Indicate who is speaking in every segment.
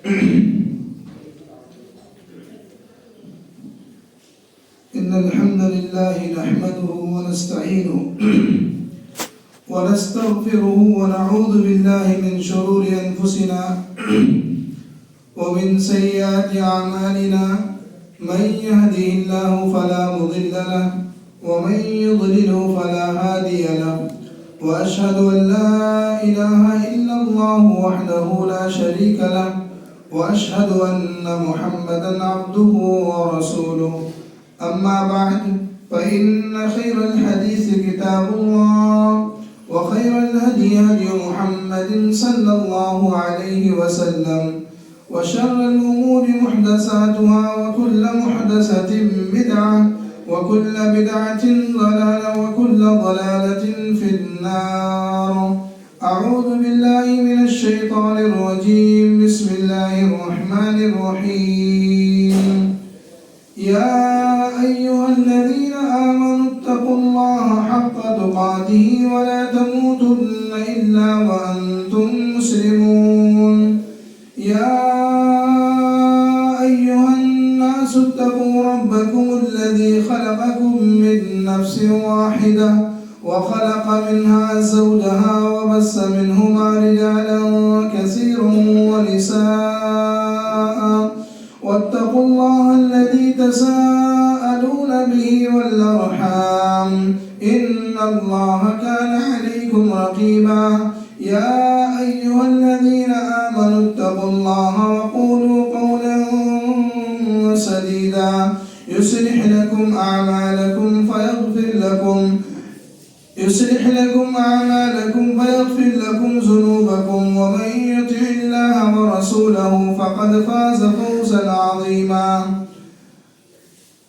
Speaker 1: إن الحمد لله نحمده ونستعينه ونستغفره ونعوذ بالله من شرور أنفسنا ومن سيئات أعمالنا من يهده الله فلا مضل له ومن يضلله فلا هادي له وأشهد أن لا إله إلا الله وحده لا شريك له وأشهد أن محمدا عبده ورسوله أما بعد فإن خير الحديث كتاب الله وخير الهدي هدي محمد صلى الله عليه وسلم وشر الأمور محدثاتها وكل محدثة بدعة وكل بدعة ضلالة وكل ضلالة في النار. أعوذ بالله من الشيطان الرجيم. بسم الله الرحمن الرحيم. يا أيها الذين آمنوا اتقوا الله حق تقاته ولا تموتن إلا وأنتم مسلمون. يا أيها الناس اتقوا ربكم الذي خلقكم من نفس واحدة وخلق منها زوجها وبث منهما رجالا كثيرا ونساء واتقوا الله الذي تساءلون به والأرحام إن الله كان عليكم رقيبا. يا أيها الذين آمنوا اتقوا الله وقولوا قولا سديدا يصلح لكم أعمالكم فيغفر لكم ذنوبكم ومن يطع الله ورسوله فقد فاز فوزا عظيما.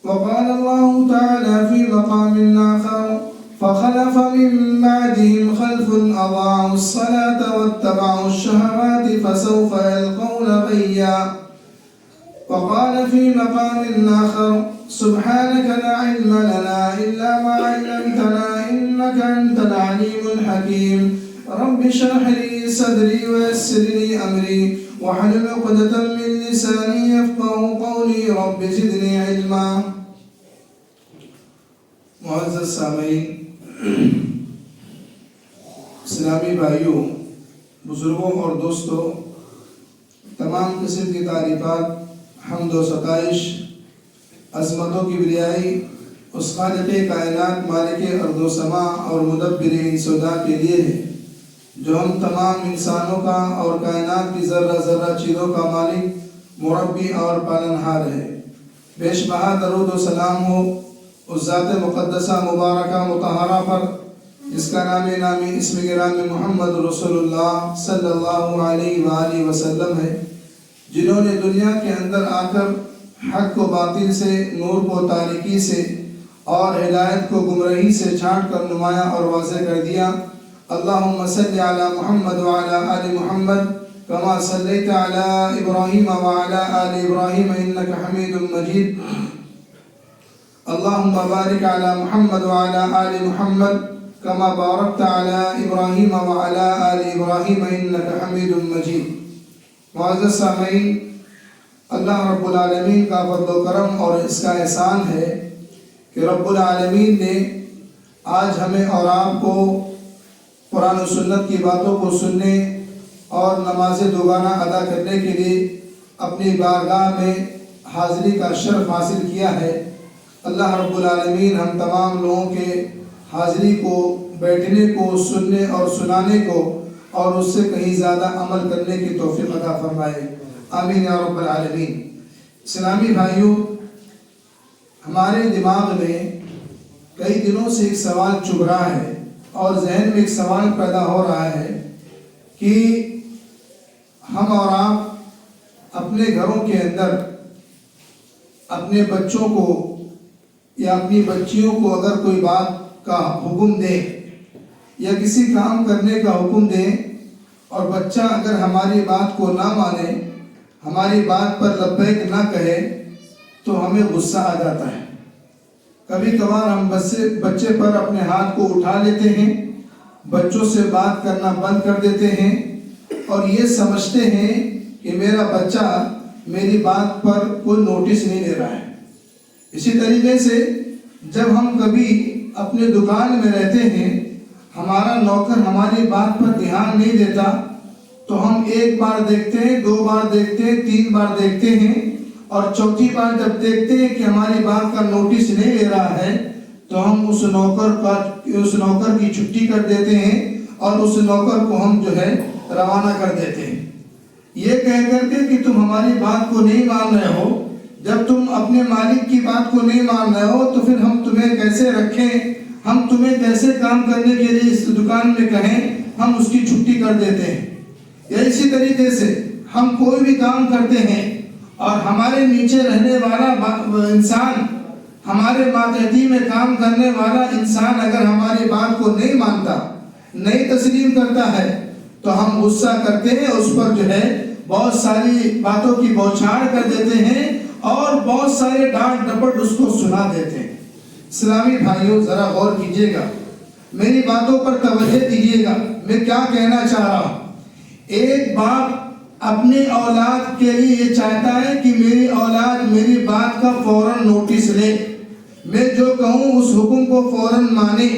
Speaker 1: وقال الله تعالى في مقام آخر فخلف من بعدهم خلف أضاعوا الصلاة واتبعوا الشهوات فسوف يلقون غيا. وقال في مقام آخر سبحانك لا علم لنا إلا ما علمتنا إنك أنت العليم الحكيم. رب اشرح لي صدري ويسر لي أمري واحلل عقدة من لساني يفقهوا قولي رب زدني علما. معزز سامعین، اسلامی بھائیوں، بزرگوں اور دوستوں، تمام قسم کی تعریفات، حمد و ستائش، عظمتوں کی بریائی اس خالق کائنات، مالک ارض و سما اور مدبر انسودا کے لیے ہے، جو ہم تمام انسانوں کا اور کائنات کی ذرہ ذرہ چیزوں کا مالک، مربی اور پالنہار ہے۔ بیش بہا درود و سلام ہو اس ذات مقدسہ مبارکہ مطہرہ پر جس کا نامی اسم گرامی محمد رسول اللہ صلی اللہ علیہ وآلہ وسلم ہے، جنہوں نے دنیا کے اندر آ کر حق کو باطل سے، نور کو تاریکی سے اور ہدایت کو گمراہی سے چھانٹ کر نمایاں اور واضح کر دیا۔ اللہم صلی علی محمد وعلی آل محمد کما صلیت علی ابراہیم وعلی آل ابراہیم انک حمید مجید۔ اللہم بارک علی محمد وعلی آل محمد کما بارکت علی ابراہیم وعلی آل ابراہیم انک حمید مجید۔ معزز سامعین، اللہ رب العالمین کا فضل و کرم اور اس کا احسان ہے کہ رب العالمین نے آج ہمیں اور آپ کو قرآن و سنت کی باتوں کو سننے اور نماز دوگانہ ادا کرنے کے لیے اپنی بارگاہ میں حاضری کا شرف حاصل کیا ہے۔ اللہ رب العالمین ہم تمام لوگوں کے حاضری کو، بیٹھنے کو، سننے اور سنانے کو اور اس سے کہیں زیادہ عمل کرنے کی توفیق عطا فرمائے، آمین یا رب العالمین۔ اسلامی بھائیوں، ہمارے دماغ میں کئی دنوں سے ایک سوال چبھ رہا ہے اور ذہن میں ایک سوال پیدا ہو رہا ہے کہ ہم اور آپ اپنے گھروں کے اندر اپنے بچوں کو یا اپنی بچیوں کو اگر کوئی بات کا حکم دیں یا کسی کام کرنے کا حکم دیں اور بچہ اگر ہماری بات کو نہ مانے، ہماری بات پر لبیک نہ کہے تو ہمیں غصہ آ جاتا ہے۔ کبھی کبھار ہم بچے پر اپنے ہاتھ کو اٹھا لیتے ہیں، بچوں سے بات کرنا بند کر دیتے ہیں اور یہ سمجھتے ہیں کہ کہ میرا بچہ میری بات پر کوئی نوٹس نہیں لے رہا ہے۔ اسی طریقے سے جب ہم کبھی اپنے دکان میں رہتے ہیں، ہمارا نوکر ہماری بات پر دھیان نہیں دیتا، تو ہم ایک بار دیکھتے ہیں، 2 بار دیکھتے ہیں، 3 بار دیکھتے ہیں، اور چوتھی بار جب دیکھتے ہیں کہ ہماری بات کا نوٹس نہیں لے رہا ہے تو ہم اس نوکر کی چھٹی کر دیتے ہیں اور اس نوکر کو ہم روانہ کر دیتے ہیں، یہ کہہ کر کے کہ تم ہماری بات کو نہیں مان رہے ہو۔ جب تم اپنے مالک کی بات کو نہیں مان رہے ہو تو پھر ہم تمہیں کیسے رکھیں، ہم تمہیں کیسے کام کرنے کے لیے اس دکان میں کہیں، ہم اس کی چھٹی کر دیتے ہیں۔ یا اسی طریقے سے ہم کوئی بھی کام کرتے ہیں اور ہمارے نیچے رہنے والا انسان، ہمارے ماتحتی میں کام کرنے والا انسان اگر ہماری بات کو نہیں مانتا، نہیں تسلیم کرتا ہے تو ہم غصہ کرتے ہیں، اس پر بہت ساری باتوں کی بوچھاڑ کر دیتے ہیں اور بہت سارے ڈانٹ ڈپٹ اس کو سنا دیتے ہیں۔ اسلامی بھائیوں ذرا غور کیجئے گا، میری باتوں پر توجہ دیجئے گا، میں کیا کہنا چاہ رہا ہوں۔ ایک باپ اپنی اولاد کے لیے یہ چاہتا ہے کہ میری اولاد میری بات کا فوراً نوٹس لے، میں جو کہوں اس حکم کو فوراً مانے۔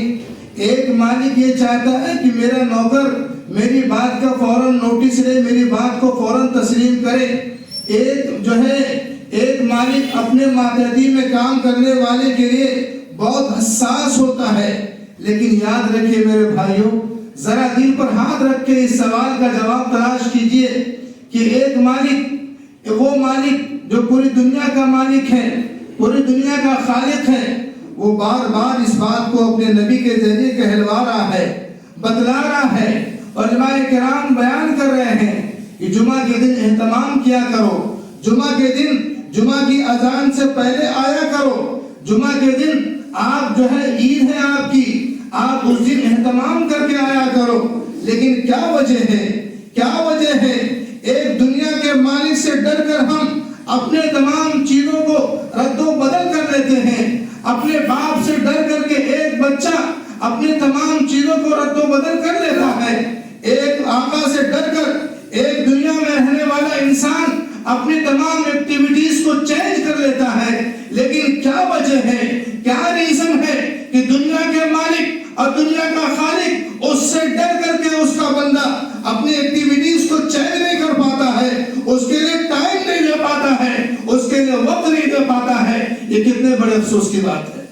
Speaker 1: ایک مالک یہ چاہتا ہے کہ میرا نوکر میری بات کا فوراً نوٹس لے، میری بات کو فوراً تسلیم کرے۔ ایک مالک اپنے ماتحتی میں کام کرنے والے کے لیے بہت حساس ہوتا ہے۔ لیکن یاد رکھیے میرے بھائیوں، ذرا دل پر ہاتھ رکھ کے اس سوال کا جواب تلاش کیجئے کہ ایک مالک، وہ مالک جو پوری دنیا کا مالک ہے، پوری دنیا کا خالق ہے، وہ بار بار اس بات کو اپنے نبی کے ذریعے کہلوا رہا ہے، بتلا رہا ہے۔ علماء کرام بیان کر رہے ہیں کہ جمعہ کے دن اہتمام کیا کرو، جمعہ کے دن جمعہ کی اذان سے پہلے آیا کرو، جمعہ کے دن آپ عید ہے آپ کی، آپ اس دن اہتمام کر کے آیا کرو۔ لیکن کیا وجہ ہے ایک دنیا کے مالک سے ڈر کر ہم اپنے تمام چیزوں کو رد و بدل کر لیتے ہیں۔ اپنے باپ سے ڈر کر کے ایک بچہ اپنے تمام چیزوں کو رد و بدل کر لیتا ہے۔ ایک آقا سے ڈر کر ایک دنیا میں رہنے والا انسان اپنی تمام ایکٹیویٹیز کو چینج کر لیتا ہے۔ لیکن کیا وجہ ہے، کیا ریزن ہے کہ دنیا کے مالک اور دنیا کا خالق اس سے ڈر کر کے اس کا بندہ اپنی ایکٹیویٹیز کو چینج نہیں کر پاتا ہے، اس کے لیے ٹائم نہیں دے پاتا ہے، اس کے لیے وقت نہیں دے پاتا ہے؟ یہ کتنے بڑے افسوس کی بات ہے،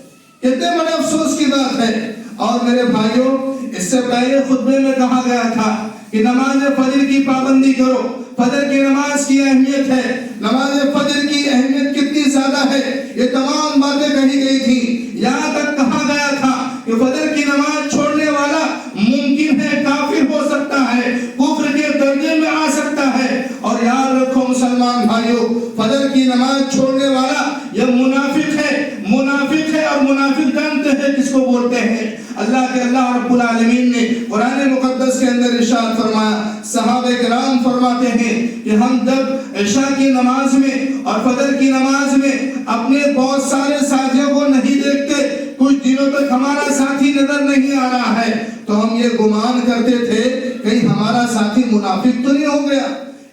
Speaker 1: کتنے بڑے افسوس کی بات ہے۔ اور میرے بھائیوں، اس سے پہلے خطبے میں کہا گیا تھا کہ نماز فجر کی پابندی کرو۔ فجر کی نماز کی اہمیت ہے، نماز فجر کی اہمیت کتنی زیادہ ہے، یہ تمام باتیں کہی گئی تھی۔ یہاں تک کہا گیا تھا کہ فجر کی نماز چھوڑنے والا ممکن ہے کافر ہو سکتا ہے، کفر کے درجے میں آ سکتا ہے۔ اور یاد رکھو مسلمان بھائیوں، فجر کی نماز چھوڑنے والا یہ منافق ہے اور منافق جانتے ہیں کس کو بولتے ہیں۔ اللہ رب العالمین نے قرآن مقدس کے اندر ارشاد فرمایا، صحابہ کرام فرماتے ہیں کہ ہم جب عشاء کی نماز میں اور فجر کی نماز میں اپنے بہت سارے ساتھیوں کو نہیں دیکھتے، کچھ دنوں تک ہمارا ساتھی نظر نہیں آ رہا ہے، تو ہم یہ گمان کرتے تھے کہیں ہمارا ساتھی منافق تو نہیں ہو گیا،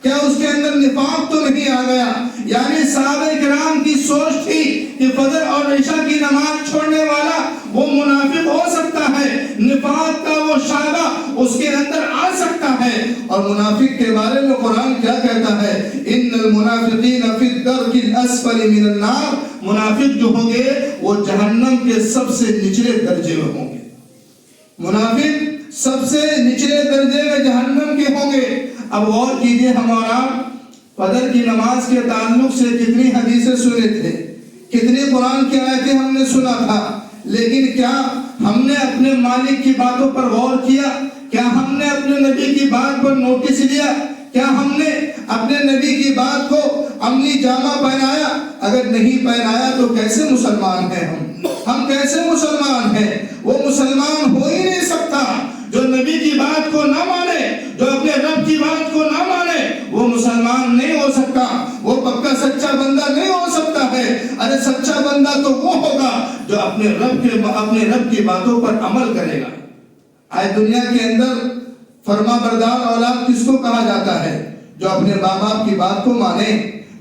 Speaker 1: کیا اس کے اندر نفاق تو نہیں آ گیا۔ یعنی صحابہ کرام کی سوچ تھی کہ فجر اور عشاء کی نماز چھوڑنے والا وہ منافق ہو سکتا ہے، نفاق کا وہ شائبہ اس کے اندر آ سکتا ہے۔ اور منافق کے بارے میں قرآن کیا کہتا ہے؟ ان المنافقین فی الدرک الاسفل من النار، منافق جو ہوں گے وہ جہنم کے سب سے نچلے درجے میں ہوں گے، منافق سب سے نچلے درجے میں جہنم کے ہوں گے۔ اب غور کیجئے، ہمارا فجر کی نماز کے تعلق سے کتنی حدیثیں سنے تھے، کتنی قرآن کی آیتیں ہم نے سنا تھا، لیکن کیا ہم نے اپنے مالک کی باتوں پر غور کیا؟ کیا ہم نے اپنے نبی کی بات پر نوٹس لیا؟ کیا ہم نے اپنے نبی کی بات کو عملی جامہ پہنایا؟ اگر نہیں پہنایا تو کیسے مسلمان ہیں ہم کیسے مسلمان ہیں؟ وہ مسلمان ہو ہی نہیں سکتا جو نبی کی بات کو نہ مانے، جو اپنے رب کی بات کو نہ مانے، وہ مسلمان نہیں ہو سکتا، وہ پکا سچا بندہ نہیں ہو سکتا ہے۔ ارے سچا بندہ تو وہ ہوگا جو اپنے رب کی باتوں پر عمل کرے گا۔ آج دنیا کے اندر فرما بردار اولاد کس کو کہا جاتا ہے؟ جو اپنے ماں باپ کی بات کو مانے،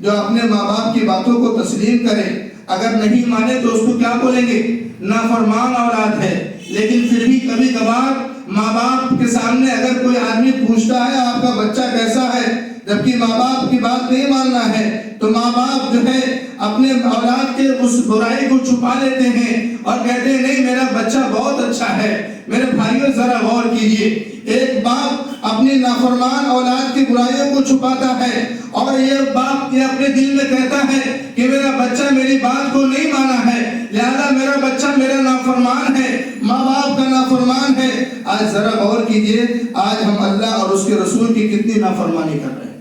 Speaker 1: جو اپنے ماں باپ کی باتوں کو تسلیم کرے، اگر نہیں مانے تو اس کو کیا بولیں گے؟ نافرمان اولاد ہے۔ لیکن پھر بھی کبھی کبھار ماں باپ کے سامنے اگر کوئی آدمی پوچھتا ہے آپ کا بچہ کیسا ہے، جبکہ ماں باپ کی بات نہیں ماننا ہے، تو ماں باپ جو ہے اپنے اولاد کے اس برائی کو چھپا لیتے ہیں اور کہتے ہیں نہیں میرا بچہ بہت اچھا ہے۔ میرے بھائیوں ذرا غور کیجئے، ایک باپ اپنی نافرمان اولاد کی برائیوں کو چھپاتا ہے اور یہ باپ یہ اپنے دل میں کہتا ہے کہ میرا بچہ میری بات کو نہیں مانا ہے، لہذا میرا بچہ میرا نافرمان ہے، ماں باپ کا نافرمان ہے۔ آج ذرا غور کیجئے، آج ہم اللہ اور اس کے رسول کی کتنی نافرمانی کر رہے ہیں۔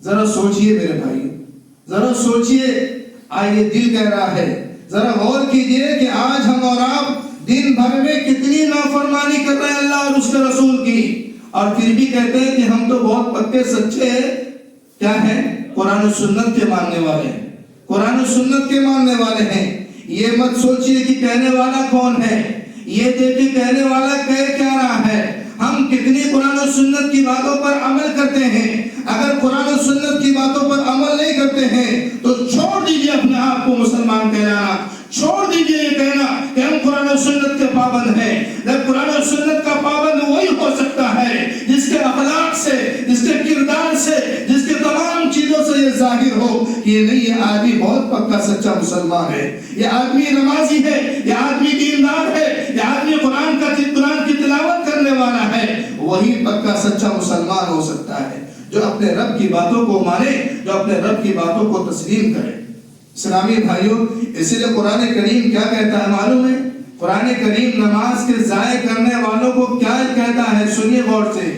Speaker 1: ذرا سوچئے میرے بھائی، ذرا سوچئے، آئیے دل کہہ رہا ہے، ذرا غور کیجئے کہ آج ہم اور آپ دن بھر میں کتنی نافرمانی کر رہے ہیں اللہ اور اس کے رسول کی، اور پھر بھی کہتے ہیں کہ ہم تو بہت پکے سچے کیا ہیں؟ قرآن و سنت کے ماننے والے ہیں، قرآن و سنت کے ماننے والے ہیں۔ یہ مت سوچئے کہ کہنے والا کون ہے، یہ دیکھیں کہنے والا کہہ کیا رہا ہے۔ ہم کتنی قرآن و سنت کی باتوں پر عمل کرتے ہیں، اگر قرآن و سنت کی باتوں پر عمل نہیں کرتے ہیں تو چھوڑ دیجئے اپنے آپ کو مسلمان کہلانا، چھوڑ دیجئے یہ کہنا کہ ہم قرآن و سنت کے پابند ہیں۔ جب قرآن و سنت کا پابند وہی ہو سکتا ہے جس کے اخلاق سے، جس کے کردار سے، جس کے تمام چیزوں سے یہ ظاہر ہو کہ یہ نہیں یہ آدمی بہت پکا سچا مسلمان ہے، یہ آدمی نمازی ہے، یہ آدمی دیندار ہے، یہ آدمی قرآن کی تلاوت کرنے والا ہے، وہی پکا سچا مسلمان ہو سکتا ہے جو اپنے رب کی باتوں کو مانے، جو اپنے رب کی باتوں کو تسلیم کرے۔ اسلامی بھائیوں، اسی لیے قرآن کریم کیا کہتا ہے معلوم ہے؟ قرآن کریم نماز کے ضائع کرنے والوں کو کیا کہتا ہے؟ سنیے غور سے،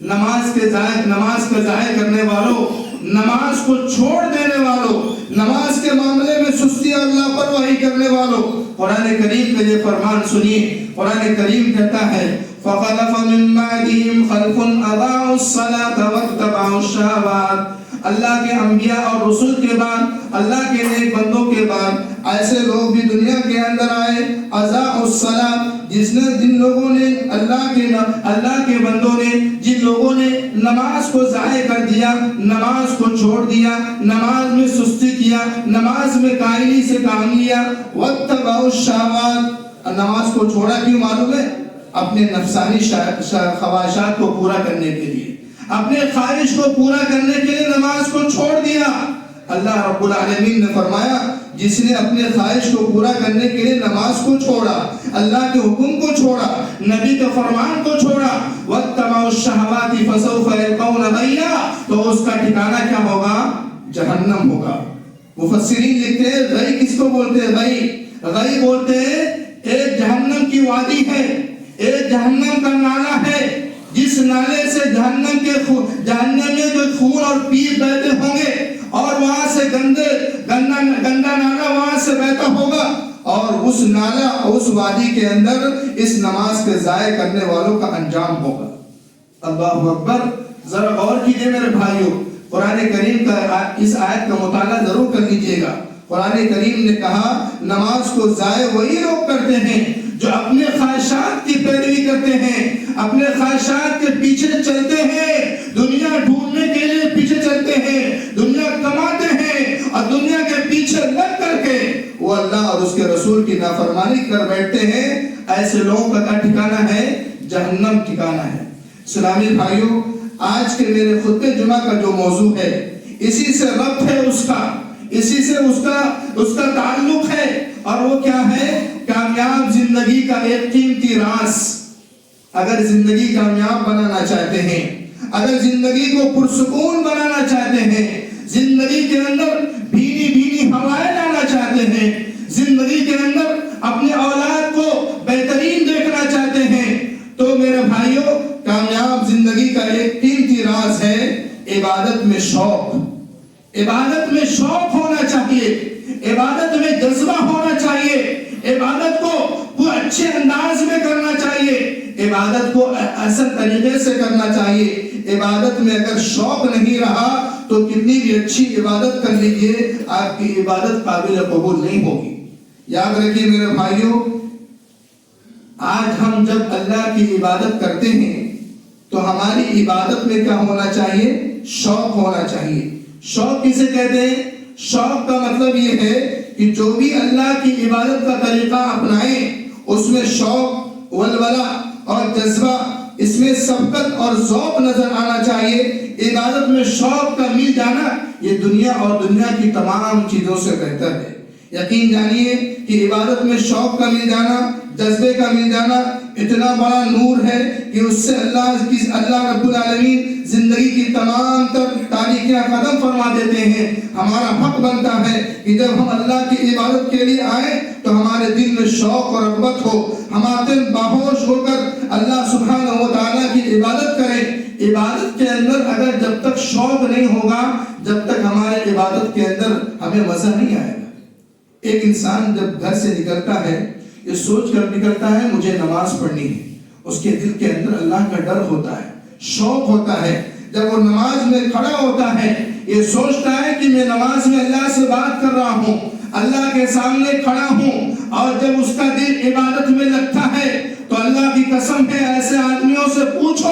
Speaker 1: نماز کے ضائع کرنے والوں، نماز کو چھوڑ دینے والوں، نماز کے معاملے میں سستی اور لاپرواہی کرنے والوں، قرآن کریم کا یہ فرمان سنیے۔ قرآن کریم کہتا ہے فَخَلَفَ مِن بَعْدِهِمْ خَلْفٌ أَضَاعُوا الصَّلَاةَ وَاتَّبَعُوا الشَّهَوَاتِ۔ اللہ کے انبیاء اور رسول کے بعد، اللہ کے نیک بندوں کے بعد ایسے لوگ بھی دنیا کے اندر آئے، اضاعوا الصلاۃ، جن لوگوں نے اللہ کے بندوں نے، جن لوگوں نے نماز کو ضائع کر دیا، نماز کو چھوڑ دیا، نماز میں سستی کیا، نماز میں کائلی سے کام لیا، واتبعوا الشہوات، نماز کو چھوڑا کیوں معلوم ہے؟ اپنے نفسانی خواہشات کو پورا کرنے کے لیے، اپنے خواہش کو پورا کرنے کے لیے نماز کو چھوڑ دیا۔ اللہ رب العالمین نے فرمایا جس نے اپنے خواہش کو پورا کرنے کے لیے نماز کو چھوڑا، اللہ کے حکم کو چھوڑا، نبی کے فرمان کو چھوڑا، وَاتَّبَعُوا الشَّهَوَاتِ فَسَوْفَ يَلْقَوْنَ غَيًّا، تو اس کا ٹھکانہ کیا ہوگا؟ جہنم ہوگا۔ مفسرین لکھتے ہیں غی کس کو بولتے ہیں؟ غی بولتے ہیں ایک جہنم کی وادی ہے، ایک جہنم کا نالہ ہے، جس نالے سے جہنم میں جو خون اور پیپ بہتے ہوں گے، اور وہاں سے گندا نالا وہاں سے بہتا ہوگا، اور اس نالا اس وادی کے اندر اس نماز کے ضائع کرنے والوں کا انجام ہوگا۔ اللہ اکبر۔ ذرا غور کیجئے میرے بھائیوں، قرآن کریم کا اس آیت کا مطالعہ ضرور کر لیجئے گا۔ قرآن کریم نے کہا نماز کو ضائع وہی لوگ کرتے ہیں جو اپنے خواہشات کی پیروی کرتے ہیں، اپنے خواہشات کے پیچھے چلتے ہیں، دنیا ڈھونڈنے کے لیے پیچھے چلتے ہیں، دنیا کماتے ہیں، اور دنیا کے پیچھے لگ کر کے وہ اللہ اور اس کے رسول کی نافرمانی کر بیٹھتے ہیں۔ ایسے لوگوں کا کیا ٹھکانہ ہے؟ جہنم ٹھکانہ ہے۔ اسلامی بھائیوں، آج کے میرے خطبہ جمعہ کا جو موضوع ہے، اسی سے ربط ہے اس کا، اسی سے اس کا تعلق ہے، اور وہ کیا ہے؟ کامیاب زندگی کا ایک قیمتی راز۔ اگر زندگی کامیاب بنانا چاہتے ہیں، اگر زندگی کو پرسکون بنانا چاہتے ہیں، زندگی کے اندر بھینی بھینی ہوائیں لانا چاہتے ہیں، زندگی کے اندر اپنے اولاد کو بہترین دیکھنا چاہتے ہیں، تو میرے بھائیوں کامیاب زندگی کا ایک قیمتی راز ہے عبادت میں شوق۔ عبادت میں شوق ہونا چاہیے، عبادت میں جذبہ ہونا چاہیے، عبادت کو اچھے انداز میں کرنا چاہیے، عبادت کو اصل طریقے سے کرنا چاہیے۔ عبادت میں اگر شوق نہیں رہا تو کتنی بھی اچھی عبادت کر لیجئے، آپ کی عبادت قابل قبول نہیں ہوگی۔ یاد رکھیے میرے بھائیوں، آج ہم جب اللہ کی عبادت کرتے ہیں تو ہماری عبادت میں کیا ہونا چاہیے؟ شوق ہونا چاہیے۔ شوق کسے کہتے ہیں؟ شوق کا مطلب یہ ہے کہ جو بھی اللہ کی عبادت کا طریقہ اپنائیں اس میں شوق، ولولہ اور جذبہ، اس میں سبقت اور ذوق نظر آنا چاہیے۔ عبادت میں شوق کا مل جانا یہ دنیا اور دنیا کی تمام چیزوں سے بہتر ہے۔ یقین جانیے کہ عبادت میں شوق کا مل جانا، جذبے کا مل جانا اتنا بڑا نور ہے کہ اس سے اللہ رب العالمین زندگی کی تمام تر تاریکیاں ختم فرما دیتے ہیں۔ ہمارا حق بنتا ہے کہ جب ہم اللہ کی عبادت کے لیے آئیں تو ہمارے دل میں شوق اور رغبت ہو، ہمارے دل باہوش ہو کر اللہ سبحانہ و تعالیٰ کی عبادت کریں۔ عبادت کے اندر اگر جب تک شوق نہیں ہوگا، جب تک ہمارے عبادت کے اندر ہمیں مزہ نہیں آئے گا۔ ایک انسان جب گھر سے نکلتا ہے یہ سوچ کر نکلتا ہے مجھے نماز پڑھنی ہے، اس کے دل کے اندر اللہ کا ڈر ہوتا ہے، شوق ہوتا ہے۔ جب وہ نماز میں کھڑا ہوتا ہے یہ سوچتا ہے کہ میں نماز میں اللہ سے بات کر رہا ہوں، اللہ کے سامنے کھڑا ہوں، اور جب اس کا دل عبادت میں لگتا ہے تو اللہ کی قسم ہے ایسے آدمیوں سے پوچھو،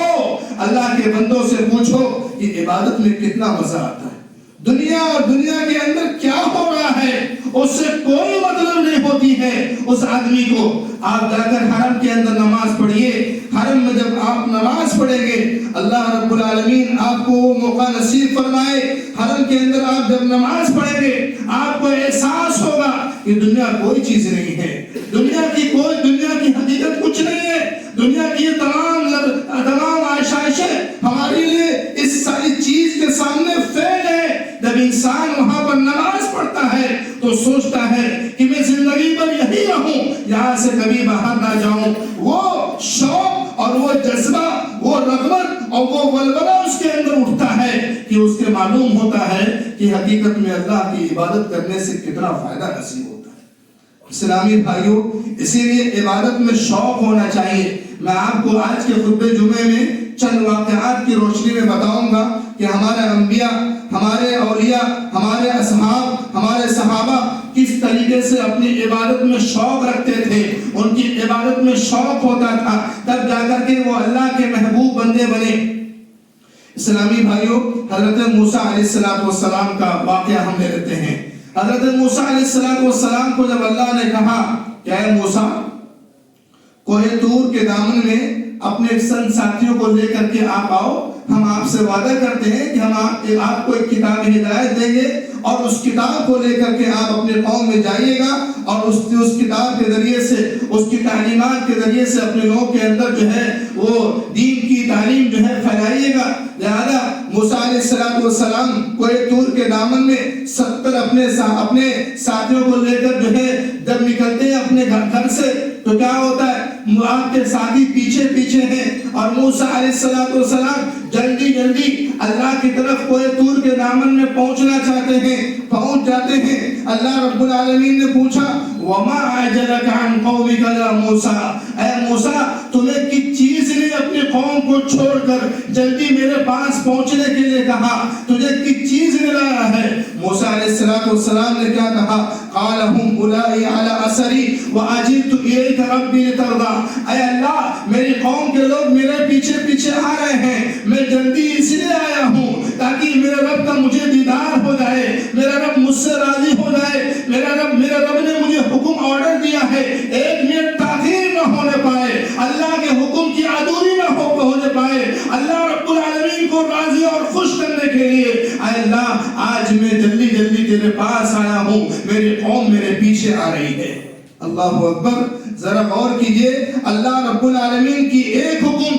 Speaker 1: اللہ کے بندوں سے پوچھو کہ عبادت میں کتنا مزہ آتا ہے۔ دنیا اور دنیا کے اندر کیا ہو رہا ہے اس سے کوئی مطلب نہیں ہوتی ہے اس آدمی کو۔ آپ جا کر حرم کے اندر نماز پڑھیے، حرم میں جب آپ نماز پڑھیں گے اللہ رب العالمین آپ کو وہ موقع نصیب فرمائے، حرم کے اندر آپ جب نماز پڑھیں گے آپ کو احساس ہوگا کہ دنیا کوئی چیز نہیں ہے، دنیا کی حقیقت کچھ نہیں ہے، دنیا کی تمام آشائشیں ہمارے لیے اس ساری چیز کے سامنے فیل ہے۔ جب انسان وہاں پر نماز پڑھتا ہے تو سوچتا ہے کہ میں زندگی پر یہی رہوں، یہاں سے کبھی باہر نہ جاؤں۔ وہ شوق اور وہ جذبہ، وہ رغبت اور وہ ولولہ اس کے اندر اٹھتا ہے کہ اس کے معلوم ہوتا ہے کہ حقیقت میں اللہ کی عبادت کرنے سے کتنا فائدہ نصیب ہوتا ہے۔ اسلامی بھائیوں، اسی لیے عبادت میں شوق ہونا چاہیے۔ میں آپ کو آج کے خطبہ جمعے میں چند واقعات کی روشنی میں بتاؤں گا کہ ہمارے انبیاء، ہمارے اولیاء، ہمارے اصحاب، ہمارے صحابہ کس طریقے سے اپنی عبادت میں شوق رکھتے تھے، ان کی عبادت میں شوق ہوتا تھا، تب جا کر کے وہ اللہ کے محبوب بندے بنے۔ اسلامی بھائیوں، حضرت موسیٰ علیہ السلام کا واقعہ ہم لے لیتے ہیں۔ حضرت موسیٰ علیہ السلام کو جب اللہ نے کہا کہ اے موسیٰ کوہ طور کے دامن میں اپنے ساتھیوں کو لے کر کے آپ آؤ، ہم آپ سے وعدہ کرتے ہیں کہ ہم آپ کو ایک کتاب ہدایت دیں گے اور اس کتاب کو لے کر کے آپ اپنے قوم میں جائیے گا اور اس کتاب کے ذریعے سے، اس کی تعلیمات کے ذریعے سے اپنے لوگوں کے اندر جو ہے وہ دین کی تعلیم جو ہے پھیلائیے گا۔ لہذا موسیٰ علیہ السلام کوہ طور کے دامن میں 70 اپنے ساتھیوں کو لے کر جو ہے جب نکلتے ہیں اپنے گھر سے تو کیا ہوتا ہے، آپ کے ساتھی پیچھے پیچھے ہیں اور موسیٰ علیہ السلام جلدی اللہ کی طرف کوہ طور کے دامن میں پہنچنا چاہتے ہیں، پہنچ جاتے ہیں۔ اللہ رب العالمین نے پوچھا وَمَا أَعْجَلَكَ عَنْ قَوْمِكَ يَا مُوسَىٰ، اے موسیٰ تمہیں کس چیز نے اپنی قوم کو چھوڑ کر جلدی میرے پاس پہنچنے کے لیے کہا، تجھے کس چیز نے لایا ہے؟ موسیٰ علیہ السلام نے کیا کہا؟ قَالَ هُمْ أُولَٰئِكَ عَلَىٰ أَثَرِي وَأَجِلْتُ إِلَيْكَ رَبِّي لِتَرْضَىٰ، اے اللہ میری قوم کے لوگ میرے پیچھے پیچھے آ رہے ہیں، میں جلدی اس لیے آیا ہوں تاکہ میرے رب کا مجھے دیدار ہو جائے، میرا رب مجھ سے راضی ہو جائے، میرا رب نے مجھے حکم آرڈر دیا ہے، ایک منٹ تاخیر نہ ہونے پائے، اللہ کے حکم کی عدولی نہ ہونے پائے، اللہ رب العالمین کو راضی اور خوش کرنے کے لیے اے اللہ آج میں جلدی تیرے پاس آیا ہوں، میری قوم میرے پیچھے آ رہی ہے۔ اللہ اکبر، ذرا غور کیجئے، اللہ رب العالمین کی ایک حکم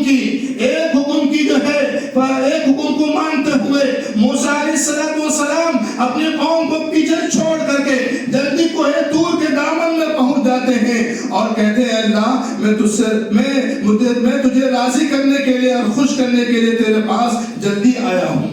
Speaker 1: کی جو ہے ایک حکم کو مانتے ہوئے موسیٰ علیہ السلام اپنی قوم کو پیچھے چھوڑ کر کے جلدی کوہ طور کے دامن میں پہنچ جاتے ہیں اور کہتے ہیں اللہ میں تجھے راضی کرنے کے لیے اور خوش کرنے کے لیے تیرے پاس جلدی آیا ہوں۔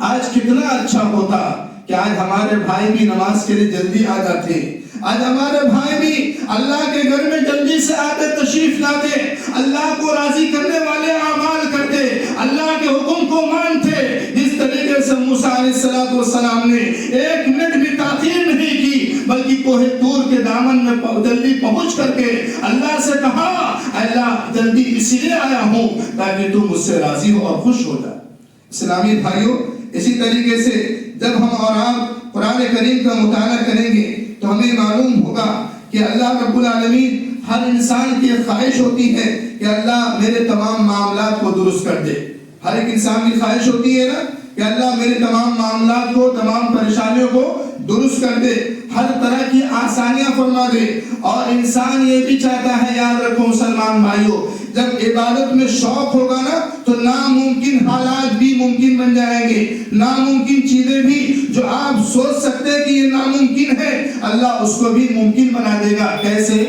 Speaker 1: آج کتنا اچھا ہوتا کہ آج ہمارے بھائی بھی نماز کے لیے جلدی آ جاتے، آج ہمارے بھائی بھی اللہ کے گھر میں جلدی سے آتے، تشریف لاتے، اللہ کو راضی کرنے والے اعمال کرتے، اللہ کے حکم کو مانتے، جس طریقے سے موسیٰ علیہ السلام نے ایک منٹ بھی تاخیر نہیں کی بلکہ کوہ طور کے دامن میں جلدی پہنچ کر کے اللہ سے کہا اللہ جلدی اسی لیے آیا ہوں تاکہ تم مجھ سے راضی ہو اور خوش ہو جائے۔ اسلامی بھائیوں، اسی طریقے سے جب ہم اور آپ قرآن کریم کا مطالعہ کریں گے تو ہمیں معلوم ہوگا کہ اللہ رب العالمین، ہر انسان کی خواہش ہوتی ہے کہ اللہ میرے تمام معاملات کو درست کر دے۔ ہر ایک انسان کی خواہش ہوتی ہے نا کہ اللہ میرے تمام معاملات کو، تمام پریشانیوں کو درست کر دے، ہر طرح کی آسانیاں فرما دے۔ اور انسان یہ بھی چاہتا ہے، یاد رکھو مسلمان بھائیوں، جب عبادت میں شوق ہوگا نا تو ناممکن حالات بھی ممکن بن جائیں گے۔ ناممکن چیزیں بھی جو آپ سوچ سکتے ہیں کہ یہ ناممکن ہے، اللہ اس کو بھی ممکن بنا دے گا۔ کیسے؟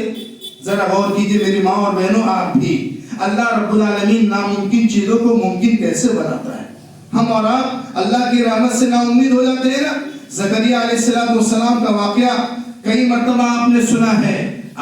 Speaker 1: ذرا غور کیجئے میری ماں اور بہنوں، آپ بھی۔ اللہ رب العالمین ناممکن چیزوں کو ممکن کیسے بناتا ہے؟ ہم اور آپ اللہ کی رحمت سے نا امید ہو جاتے ہیں نا۔ زکریا علیہ السلام کا واقعہ کئی مرتبہ آپ نے سنا ہے،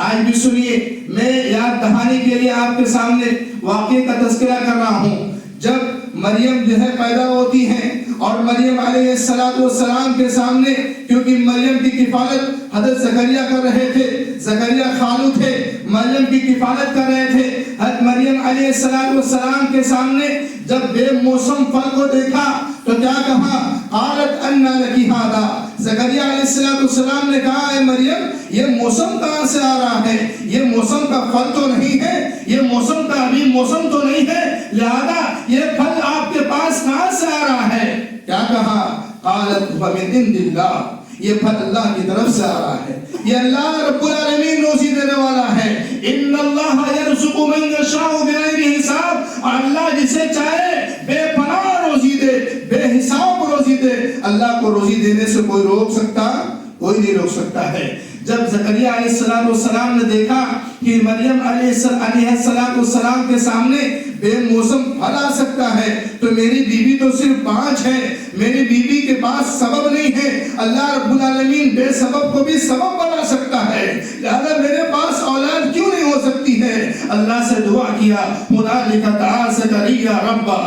Speaker 1: آج بھی سنیے۔ میں یاد دہانی کے لیے آپ کے سامنے واقعے کا تذکرہ کر رہا ہوں۔ جب مریم جو ہے پیدا ہوتی ہیں اور مریم علیہ السلام کے سامنے، کیونکہ مریم کی کفالت حضرت زکریا کر رہے تھے، زکریا خالو تھے، مریم کی کفالت کر رہے تھے۔ حضرت مریم علیہ السلام کے سامنے جب بے موسم پھل کو دیکھا تو کیا کہا؟ قالت انا لکی ھذا۔ زکریا علیہ السلام نے کہا، اے مریم یہ موسم کہاں سے آ رہا ہے؟ یہ موسم کا پھل تو نہیں ہے، یہ موسم کا ابھی موسم تو نہیں ہے، لہذا یہ پھل آپ کے پاس کہاں سے آ رہا ہے؟ کیا کہا؟ قالت فمن عند اللہ، یہ پھل اللہ کی طرف سے آ رہا ہے، یہ اللہ رب العالمین روزی دینے والا ہے۔ ان اللہ یرزق من یشاء بغیر حساب، اللہ جسے چاہے بے پناہ روزی دے، بے حساب روزی دے۔ اللہ کو روزی دینے سے کوئی روک سکتا؟ کوئی نہیں روک سکتا ہے۔ جب زکریا علیہ السلام نے دیکھا کہ مریم علیہ السلام کے سامنے بے موسم پھل آ سکتا ہے تو میری بیوی تو صرف 5 ہے، میری بیوی کے پاس سبب نہیں ہے، اللہ رب العالمین بے سبب کو بھی سبب بنا سکتا ہے، لہذا میرے پاس اولاد کیوں نہیں ہو سکتی ہے؟ اللہ سے دعا کیا، هنالک دعا زکریا ربہ۔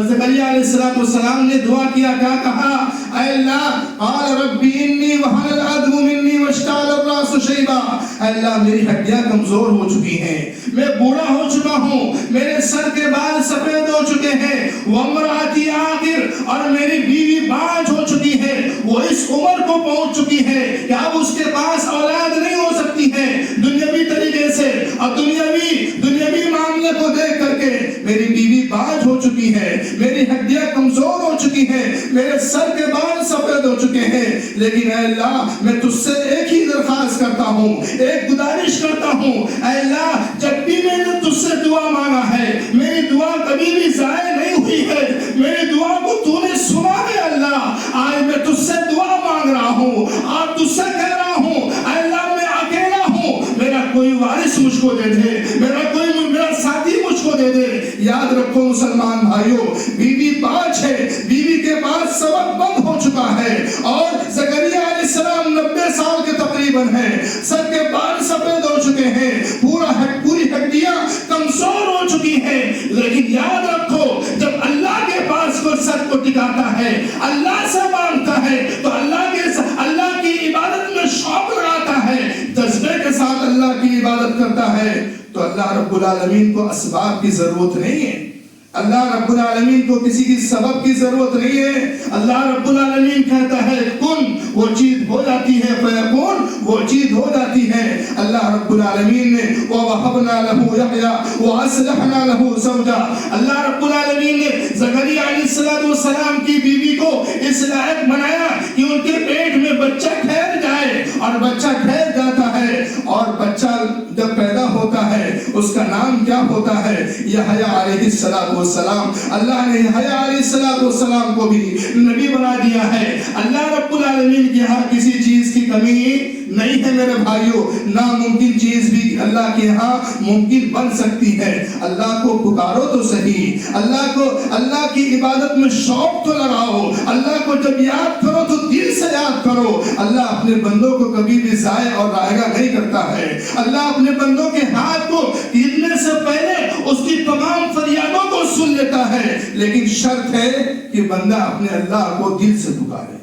Speaker 1: زکریا علیہ السلام نے دعا کیا، کیا کہا؟ اے اللہ، قال ربی انی وہن العظم منی واشتعل الراس شیبا، اے اللہ میری ہڈیاں کمزور ہو چکی ہیں، میں بوڑھا ہو چکا ہوں، میرے سر کے بال سفید ہو چکے ہیں، وامرأتی عاقر، اور میری بیوی باج ہو چکی ہے، وہ اس عمر کو پہنچ چکی ہے کہ اب اس کے پاس اولاد نہیں ہو سکتی ہے۔ دنیاوی طریقے سے اور دنیاوی معاملے کو دیکھ کر کے میری بیوی باج ہو چکی ہے، میری ہڈیاں کمزور ہو چکی ہیں، میرے سر کے بال سفید ہو چکے ہیں، لیکن اے اللہ میں تجھ سے ایک ہی درخواست کرتا ہوں، ایک گزارش کرتا ہوں، اے اللہ جب بھی میں نے تجھ سے دعا مانگا ہے، میری دعا کبھی بھی ضائع نہیں ہوئی ہے، میری دعا کو تو نے سنا ہے اللہ، آج میں تجھ سے دعا مانگ رہا ہوں، آج تجھ سے کہہ رہا ہوں، اے اللہ میں اکیلا ہوں، میرا کوئی وارث مجھ کو دے دے، میرا ساتھی مجھ کو دے دے۔ یاد رکھو مسلمان بھائیوں، بیوی باج ہے، بیوی کے پاس سبق بند ہو چکا ہے، اور زکریا علیہ السلام 90 سال کے تقریباً ہیں، سر کے بال سفید ہو چکے ہیں، پوری ہڈیاں کمزور ہو چکی ہیں، لیکن یاد رکھو جب اللہ کے پاس کوئی سر کو ٹکاتا ہے، اللہ سے مانگتا ہے تو اللہ کی عبادت میں شوق لگاتا ہے، جذبے کے ساتھ اللہ کی عبادت کرتا ہے، تو اللہ رب العالمین کو اسباب کی ضرورت نہیں ہے، اللہ رب العالمین کو کسی کی سبب کی ضرورت نہیں ہے۔ اللہ رب العالمین کہتا ہے کن، وہ چیز ہو جاتی ہے، فیکون، وہ چیز ہو جاتی ہے۔ اللہ رب العالمین نے وَوَهَبْنَا لَهُ يَحْيَىٰ وَأَصْلَحْنَا لَهُ زَوْجَهُ، اللہ رب العالمین نے زکریا علیہ السلام کی بیوی کو اس لائق بنایا کہ ان کے پیٹ میں بچہ ٹھہر جائے، اور بچہ ٹھہر جاتا ہے، اور بچہ جب پیدا ہوتا ہے اس کا نام کیا ہوتا ہے؟ یحییٰ علیہ السلام۔ اللہ نے یحییٰ علیہ السلام کو بھی نبی بنا دیا ہے۔ اللہ رب العالمین کے ہاں کسی چیز کی کمی نہیں ہے میرے بھائیوں، ناممکن چیز بھی اللہ کے ہاں ممکن بن سکتی ہے۔ اللہ کو پکارو تو صحیح، اللہ کی عبادت میں شوق تو لگاؤ، اللہ کو جب یاد کرو تو دل سے یاد کرو۔ اللہ اپنے بندوں کو کبھی بھی ضائع اور رائگاں نہیں کرتا ہے۔ اللہ اپنے بندوں کے ہاتھ کو گرنے سے پہلے اس کی تمام فریادوں کو سن لیتا ہے، لیکن شرط ہے کہ بندہ اپنے اللہ کو دل سے پکارے،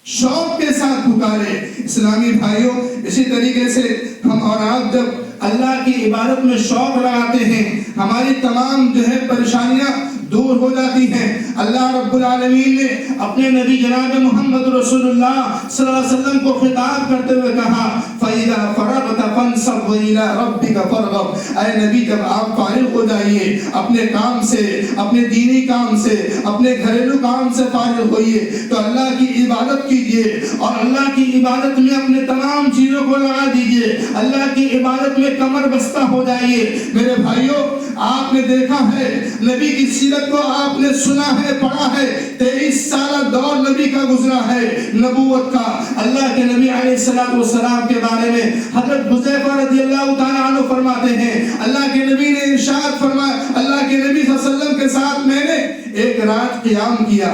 Speaker 1: شوق کے ساتھ پکارے۔ اسلامی بھائیوں، اسی طریقے سے ہم اور آپ جب اللہ کی عبادت میں شوق لگاتے ہیں ہماری تمام جو ہے پریشانیاں دور ہو جاتی ہیں۔ اللہ رب العالمین نے اپنے نبی جناب محمد رسول اللہ صلی اللہ علیہ وسلم کو خطاب کرتے ہوئے کہا فَإِذَا فَرَغْتَ فَانْصَبْ وَإِلَىٰ رَبِّكَ فَارْغَب، اے نبی جب آپ فارغ ہو جائیے اپنے کام سے، اپنے دینی کام سے، اپنے گھریلو کام سے فارغ ہوئیے تو اللہ کی عبادت کیجئے اور اللہ کی عبادت میں اپنے تمام چیزوں کو لگا دیجئے، اللہ کی عبادت میں کمر بستہ ہو جائیے۔ میرے بھائیوں، آپ نے دیکھا ہے نبی کی سیرت کو آپ نے سنا ہے، پڑھا ہے، 23 سالہ دور نبی کا گزرا ہے نبوت کا۔ اللہ کے نبی علیہ السلام کے بارے میں حضرت حذیفہ رضی اللہ تعالیٰ عنہ فرماتے ہیں اللہ کے نبی نے ارشاد فرمایا، اللہ کے نبی صلی اللہ علیہ وسلم کے ساتھ میں نے ایک رات قیام کیا۔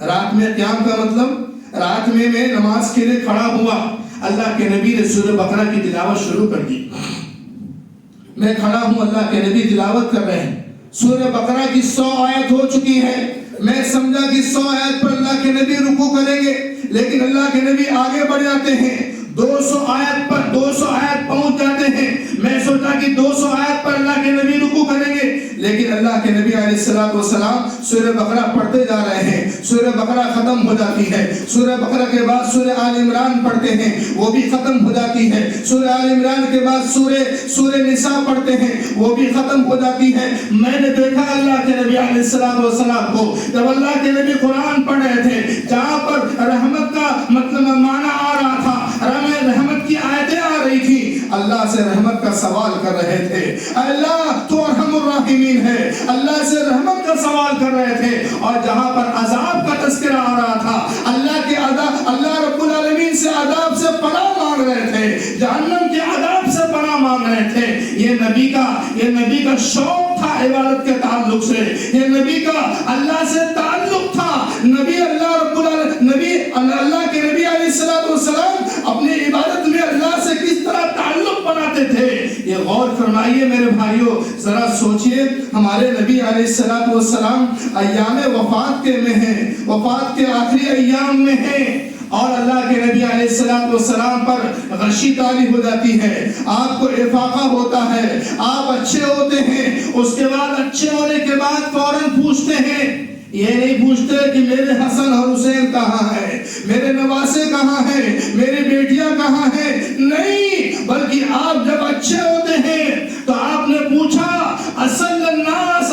Speaker 1: رات میں قیام کا مطلب رات میں نماز کے لیے کھڑا ہوا، اللہ کے نبی نے سورہ بقرہ کی تلاوت شروع کر دی۔ میں کھڑا ہوں، اللہ کے نبی تلاوت کر رہے ہیں، سورہ بقرہ کی 100 آیت ہو چکی ہے، میں سمجھا کہ 100 آیت پر اللہ کے نبی رکوع کریں گے، لیکن اللہ کے نبی آگے بڑھ جاتے ہیں، 200 آیت پر 200 آیت پہنچ جاتے ہیں، میں سوچا کہ 200 آیت پر اللہ کے نبی رکوع کریں گے، لیکن اللہ کے نبی علیہ السلام سورہ بقرہ پڑھتے جا رہے ہیں، سورہ بقرہ ختم ہو جاتی ہے، سورہ بقرہ کے بعد سورہ آل عمران پڑھتے ہیں، وہ بھی ختم ہو جاتی ہے، سورہ آل عمران کے بعد سورہ نساء پڑھتے ہیں، وہ بھی ختم ہو جاتی ہے۔ میں نے دیکھا اللہ کے نبی علیہ السلام کو جب اللہ کے نبی قرآن پڑھ رہے تھے، جہاں پر رحمت کا مطلب معنی آ رہا تھا، رحمت کی آیتیں آ رہی تھی، اللہ سے رحمت کا سوال کر رہے تھے، اللہ تو ارحم الراحمین ہے، اللہ سے رحمت کا سوال کر رہے تھے، اور جہاں پر عذاب کا تذکرہ آ رہا تھا، اللہ رب العالمین سے عذاب سے پناہ مانگ رہے تھے، جہنم کے عذاب سے پناہ مانگ رہے تھے۔ یہ نبی کا شوق تھا عبادت کے تعلق سے، یہ نبی کا اللہ سے تعلق تھا۔ اللہ کے نبی علیہ السلام اپنی عبادت میں اللہ سے کس طرح تعلق بناتے تھے، یہ غور فرمائیے میرے بھائیوں، ذرا سوچئے ہمارے نبی علیہ السلام ایام وفات کے میں ہیں، وفات کے آخری ایام میں ہیں، اور اللہ کے نبی علیہ السلام پر غشی طاری ہو جاتی ہے، آپ کو افاقہ ہوتا ہے، آپ اچھے ہوتے ہیں، اس کے بعد اچھے ہونے کے بعد فوراً پوچھتے ہیں، یہ نہیں پوچھتے کہ میرے حسن اور حسین کہاں ہیں، میرے نواسے کہاں ہیں، میری بیٹیاں کہاں ہیں، نہیں، بلکہ آپ جب اچھے ہوتے ہیں تو آپ نے پوچھا اصل الناس،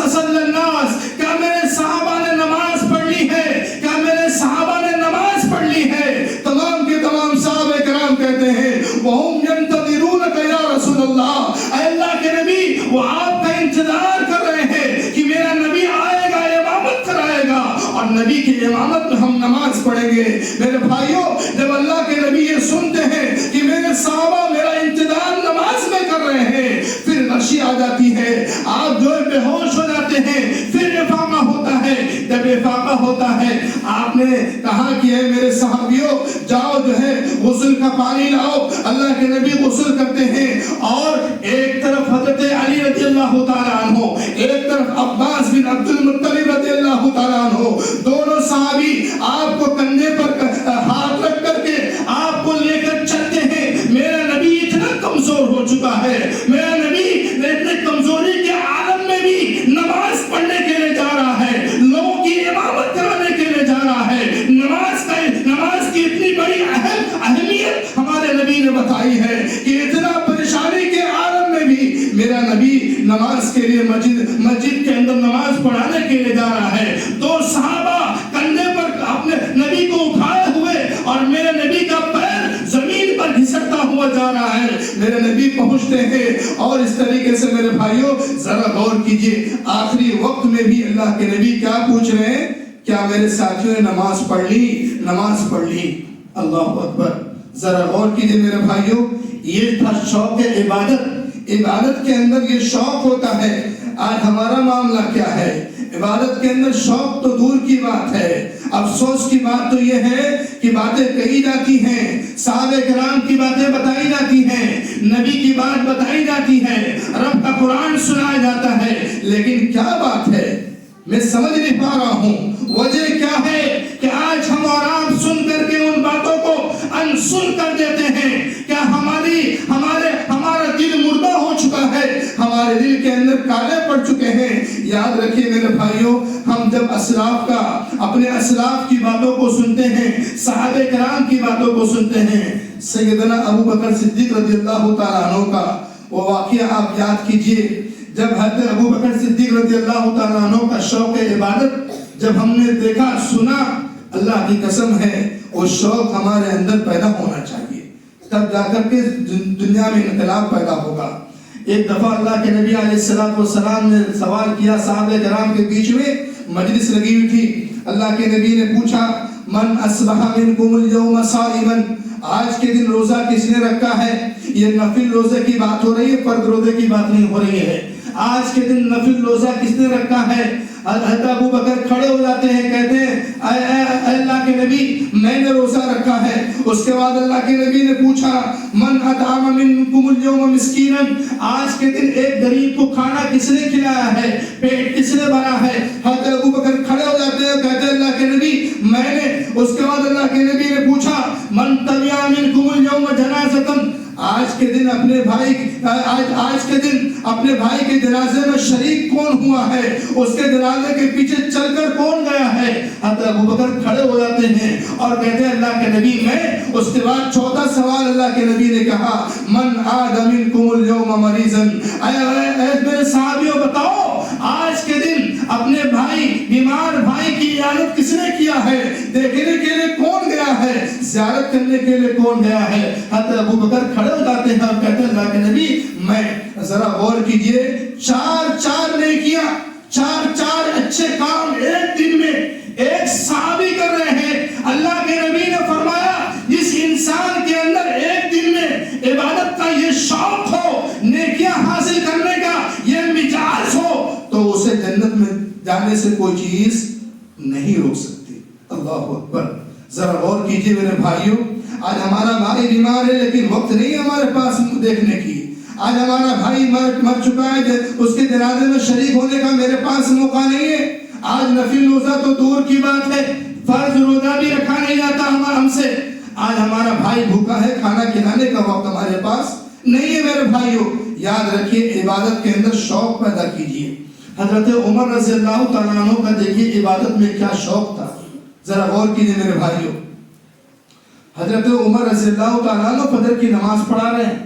Speaker 1: کیا میرے صحابہ نے نماز پڑھ لی ہے، کیا میرے صحابہ نے نماز پڑھ لی ہے؟ تمام کے تمام صحابہ کرام کہتے ہیں وَهُمْ يَنْتَظِرُونَكَ يَا رسول اللہ، اے اللہ کے نبی وہ آپ کا انتظار کر رہے ہیں کہ میرا نبی آئے گا، امامت کرائے گا، اور نبی کی امامت میں ہم نماز پڑھیں گے۔ میرے بھائیوں، جب اللہ کے نبی یہ سنتے ہیں کہ میرے صحابہ میرا انتظار نماز میں کر رہے ہیں، پھر غشی آ جاتی ہے، آپ جو بے ہوش ہو جاتے ہیں، پھر افاقہ ہوتا ہے۔ جب افاقہ ہوتا ہے، آپ نے کہا کہ اے میرے صحابیوں جاؤ جو ہے غسل کا پانی لاؤ، اللہ کے نبی غسل کرتے ہیں، اور ایک طرف حضرت علی رضی اللہ تعالیٰ عنہ، ایک طرف عباس بن عبد المطلب رضی اللہ تعالیٰ عنہ، دونوں صحابی آپ کو کندھے پر ہاتھ رکھ کر کے آپ کو لے کر چلتے ہیں۔ میرا نبی اتنا کمزور ہو چکا ہے، میرا نبی اتنے کمزوری کے عالم میں بھی نماز پڑھنے کے لیے جا رہا ہے، لوگوں کی امامت کرانے کے لیے جا رہا ہے۔ نماز کی اتنی بڑی اہمیت ہمارے نبی نے بتائی ہے کہ اتنا پریشانی کے عالم میں بھی میرا نبی نماز کے لیے مسجد کے اندر نماز پڑھانے کے لیے جا رہا ہے۔ دو صحابہ کندھے پر اپنے نبی کو اٹھائے ہوئے، اور میرے نبی کا پیر زمین پر گھسٹتا ہوا جا رہا ہے، میرے نبی پہنچتے ہیں، اور اس طریقے سے میرے بھائیوں ذرا غور کیجئے، آخری وقت میں بھی اللہ کے نبی کیا پوچھ رہے ہیں؟ کیا میرے ساتھیوں نے نماز پڑھ لی؟ اللہ اکبر، ذرا غور کیجئے میرے بھائیوں، یہ تھا شوق عبادت کے اندر یہ شوق ہوتا ہے۔ آج ہمارا معاملہ کیا ہے؟ عبادت کے اندر شوق تو دور کی بات ہے، افسوس کی بات تو یہ ہے کہ باتیں کہی جاتی ہیں، صحابہ کرام کی باتیں بتائی جاتی ہیں، نبی کی بات بتائی جاتی ہے، رب کا قرآن سنایا جاتا ہے، لیکن کیا بات ہے میں سمجھ نہیں پا رہا ہوں۔ وجہ کیا ہے کہ آج ہم اور آپ سن کر کے ان باتوں کو انسن کر دیتے ہیں؟ کیا ہمارا دل مردہ ہو کالے پڑ چکے ہیں۔ یاد رکھیے میرے بھائیوں، ہم جب اسلاف کا، اپنے اسلاف کی باتوں کو سنتے ہیں، صحابہ کرام کی باتوں کو سنتے ہیں، سیدنا ابو بکر صدیق رضی اللہ تعالیٰ عنہ کا وہ واقعہ آپ یاد کیجئے، جب حضرت ابو بکر صدیق رضی اللہ تعالیٰ عنہ کا شوق عبادت جب ہم نے دیکھا سنا، اللہ کی قسم ہے وہ شوق ہمارے اندر پیدا ہونا چاہیے، تب جا کر کے دنیا میں انقلاب پیدا ہوگا۔ ایک دفعہ اللہ کے نبی علیہ السلام نے سوال کیا، صحابہ کرام کے بیچ میں مجلس لگی ہوئی تھی، اللہ کے نبی نے پوچھا من اصبح منکم اليوم صائما، آج کے دن روزہ کس نے رکھا ہے؟ یہ نفل روزے کی بات ہو رہی ہے، فرض روزے کی بات نہیں ہو رہی ہے۔ آج کے دن نفل روزہ کس نے رکھا ہے؟ حضرت ابو بکر کھڑے ہو جاتے ہیں، کہتے ہیں اے اللہ کے نبی میں نے روزہ رکھا ہے۔ اس کے بعد اللہ کے نبی نے پوچھا من اطعم منکم اليوم مسکینا، آج کے دن ایک غریب کو کھانا کس نے کھلایا ہے، پیٹ کس نے بھرا ہے؟ حضرت ابو بکر کھڑے ہو جاتے ہیں، کہتے ہیں اللہ کے نبی میں نے۔ اس کے بعد اللہ کے نبی نے پوچھا من تبع منکم اليوم جنازۃ، آج کے دن اپنے بھائی کے جنازے میں شریک کون ہوا ہے، اس کے جنازے کے پیچھے چل کر کون گیا ہے؟ حضرت ابو بکر کھڑے ہو جاتے ہیں اور کہتے ہیں اللہ کے نبی میں۔ اس کے بعد چوتھا سوال اللہ کے نبی نے کہا من عاد منکم اليوم مریضا، اے میرے صحابیوں بتاؤ آج کے دن اپنے بیمار بھائی کی عیادت کس نے کیا ہے، دیکھنے کے لیے کون گیا ہے، زیارت کرنے کے لیے کون گیا ہے؟ حضرت ابو بکر کھڑے ہو جاتے ہیں اور کہتے ہیں اللہ کے نبی میں۔ ذرا غور کیجئے، چار نیکیاں، چار اچھے کام ایک دن میں ایک صحابی کر رہے ہیں۔ اللہ کے نبی نے فرمایا جس انسان کے اندر ایک دن میں عبادت کا یہ شوق ہو، نیکیاں حاصل کرنے کا یہ مزاج ہو، تو اسے جنت میں جانے سے کوئی چیز نہیں روک سکتی۔ اللہ اکبر۔ ذرا غور کیجئے میرے بھائیوں، آج ہمارا بھائی بیمار ہے لیکن وقت نہیں ہمارے پاس دیکھنے کی۔ آج ہمارا بھائی مر چکا ہے، اس کے جنازے میں شریک ہونے کا میرے پاس موقع نہیں ہے۔ آج نفل روزہ تو دور کی بات ہے، فرض روزہ بھی رکھا نہیں جاتا ہم سے۔ آج ہمارا بھائی بھوکا ہے، کھانا کھلانے کا وقت ہمارے پاس نہیں ہے میرے بھائیوں۔ یاد رکھیے عبادت کے اندر شوق پیدا کیجیے۔ حضرت عمر رضی اللہ تعالیٰ عنہ کا دیکھیے عبادت میں کیا شوق تھا، ذرا غور کیجیے میرے بھائیوں۔ حضرت عمر رضی اللہ تعالیٰ عنہ فجر کی نماز پڑھا رہے ہیں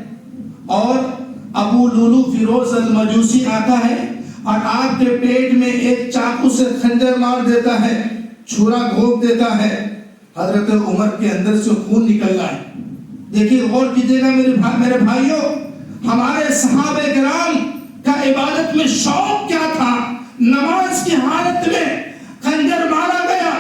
Speaker 1: اور ابو لولو فیروز المجوسی آتا ہے اور آپ کے پیٹ میں ایک چاقو سے خنجر مار دیتا ہے، چھرا گھونپ دیتا ہے، حضرت عمر کے اندر سے خون نکل رہا ہے۔ دیکھیے غور کیجیے گا میرے بھائیوں، ہمارے صحابہ کرام کا عبادت میں شوق کیا تھا۔ نماز کی حالت میں خنجر مارا گیا،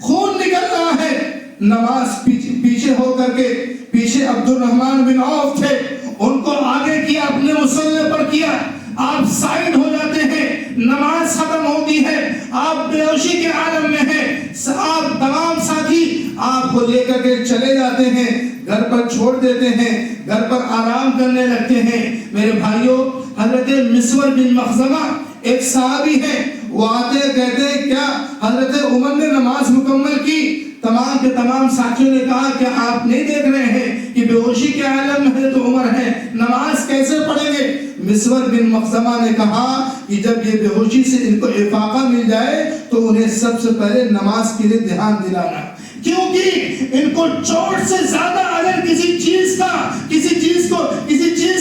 Speaker 1: خون نکل رہا ہے، نماز پیچھے ہو کر کے، پیچھے عبد الرحمن بن عوف تھے، ان کو آگے کیا، اپنے مصلی پر کیا، آپ سائیڈ ہو جاتے ہیں، نماز ختم ہوتی ہے، آپ بے ہوشی کے عالم میں ہیں، آپ تمام ساتھی آپ کو لے کر کے چلے جاتے ہیں، گھر پر چھوڑ دیتے ہیں، گھر پر آرام کرنے لگتے ہیں۔ میرے بھائیوں، حضرت مسور بن مخزمہ ایک صحابی ہیں، وہ آتے کہتے ہیں کیا حضرت عمر نے نماز مکمل کی؟ تمام کے تمام ساتھیوں نے کہا کہ آپ نہیں دیکھ رہے ہیں کہ بے ہوشی کے عالم میں ہے تو عمر ہے، نماز کیسے پڑھیں گے؟ مسور بن مخزمہ نے کہا کہ جب یہ بے ہوشی سے ان کو افاقہ مل جائے تو انہیں سب سے پہلے نماز کے لیے دھیان دلانا، کیونکہ ان کو چوٹ سے زیادہ اگر کسی چیز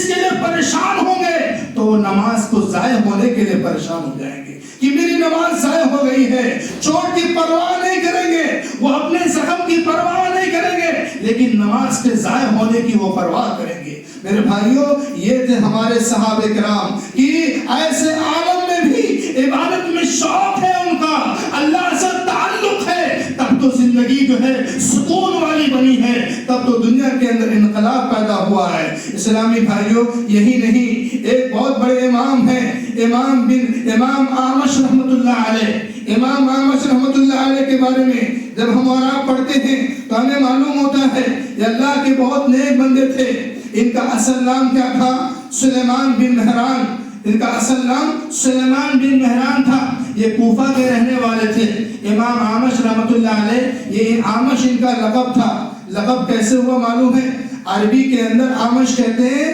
Speaker 1: کے لیے پریشان ہوں گے تو وہ نماز کو ضائع ہونے کے لیے پریشان ہو جائیں گے کہ میری نماز ضائع ہو گئی ہے۔ چوٹ کی پرواہ نہیں کریں گے، وہ اپنے زخم کی پرواہ نہیں کریں گے، لیکن نماز کے ضائع ہونے کی وہ پرواہ کریں گے۔ میرے بھائیوں، یہ تھے ہمارے صحابہ کرام کہ ایسے عالم میں بھی عبادت میں شوق ہے ان کا، اللہ سے تعلق ہے، تب تو زندگی جو ہے سکون والی بنی ہے، تب تو دنیا کے اندر انقلاب پیدا ہوا ہے۔ اسلامی بھائیوں، یہی نہیں، ایک بہت بڑے امام ہیں، امام اعمش رحمت اللہ علیہ۔ امام اعمش رحمت اللہ علیہ کے بارے میں جب ہم اور آپ پڑھتے ہیں تو ہمیں معلوم ہوتا ہے یہ اللہ کے بہت نیک بندے تھے۔ ان کا اصل نام کیا تھا؟ سلیمان بن مہران۔ ان کا اصل نام سلیمان بن مہران تھا، یہ کوفہ کے رہنے والے تھے۔ امام اعمش رحمت اللہ علیہ، یہ اعمش ان کا لقب تھا۔ لقب کیسے ہوا معلوم ہے؟ عربی کے اندر اعمش کہتے ہیں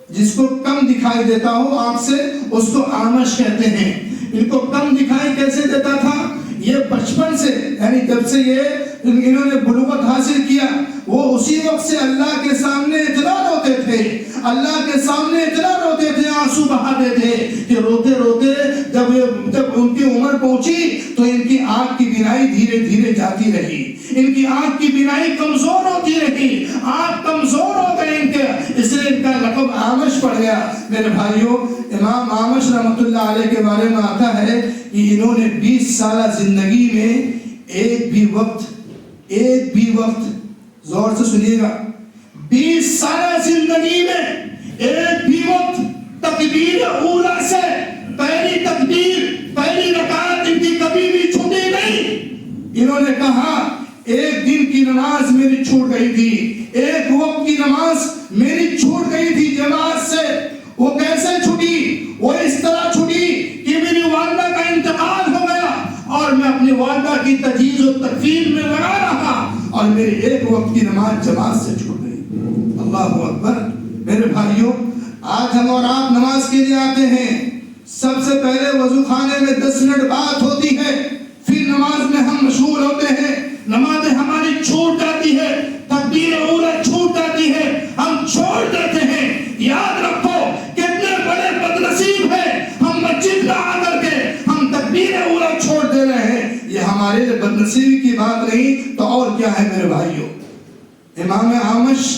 Speaker 1: جس کو کم دکھائی دیتا ہو آپ سے اس کو آمش کہتے ہیں. ان کو کم دکھائی کیسے دیتا تھا؟ یہ بچپن سے یعنی جب سے انہوں نے بلوغت حاصل کیا وہ اسی وقت سے اللہ کے سامنے اتنا روتے تھے، اللہ کے سامنے اتنا روتے تھے، آنسو بہاتے تھے کہ روتے روتے جب ان کی عمر پہنچی تو ان کی آنکھ کی بینائی دھیرے دھیرے جاتی رہی، ان کی آنکھ کی بینائی کمزور ہوتی رہی، آنکھ کمزور ہو گئے ان کے، اس لیے ان کا لقب آمش پڑ گیا. میرے بھائیوں، امام آمش رحمۃ اللہ علیہ کے بارے میں آتا ہے کہ انہوں نے 20 سالہ زندگی میں ایک بھی وقت زور سے سنیے گا، 20 سالہ زندگی میں ایک بھی وقت تکبیر اولا سے پہلی تکبیر پہلی رکعت ان کی کبھی بھی چھوٹی نہیں. انہوں نے کہا ایک دن کی نماز میری چھوٹ گئی تھی، ایک وقت کی نماز میری چھوٹ گئی تھی جماعت سے. وہ کیسے چھوٹی؟ وہ اس طرح چھوٹی کہ میری والدہ کا انتقال ہو گیا اور میں اپنی والدہ کی تجہیز و تکفین میں لگا رہا اور میری ایک وقت کی نماز جماعت سے چھوٹ گئی. اللہ اکبر. میرے بھائیوں، آج ہم اور آپ نماز کے لیے آتے ہیں، سب سے پہلے وضو خانے میں 10 منٹ بات ہوتی ہے، پھر نماز میں ہم مشغول ہوتے ہیں، نماز ہماری چھوٹ جاتی ہے، تکبیر اولا چھوٹ جاتی ہے، ہم چھوڑ دیتے ہیں. یاد رکھو کتنے بڑے بد نصیب ہیں ہم مسجد میں آ کر کے ہم تکبیر اولا چھوڑ دے رہے ہیں. یہ ہمارے لیے بد نصیبی کی بات نہیں تو اور کیا ہے میرے بھائیوں. امام آمش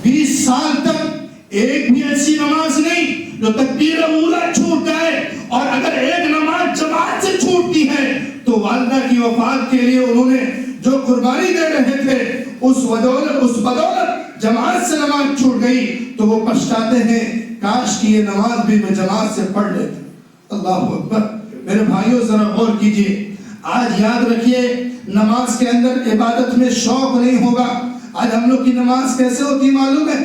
Speaker 1: 20 سال تک ایک بھی ایسی نماز نہیں جو تکبیر اولا چھوٹ جائے، اور اگر ایک نماز جماعت سے چھوٹتی ہے تو والدہ کی وفات کے لیے انہوں نے جو قربانی دے رہے تھے اس بدولت جماعت سے نماز چھوٹ گئی تو وہ پچھتاتے ہیں کاش کہ یہ نماز بھی میں جماعت سے پڑھ لیتا. اللہ اکبر. میرے بھائیوں ذرا غور کیجئے، آج یاد رکھیے نماز کے اندر عبادت میں شوق نہیں ہوگا. آج ہم لوگ کی نماز کیسے ہوتی معلوم ہے؟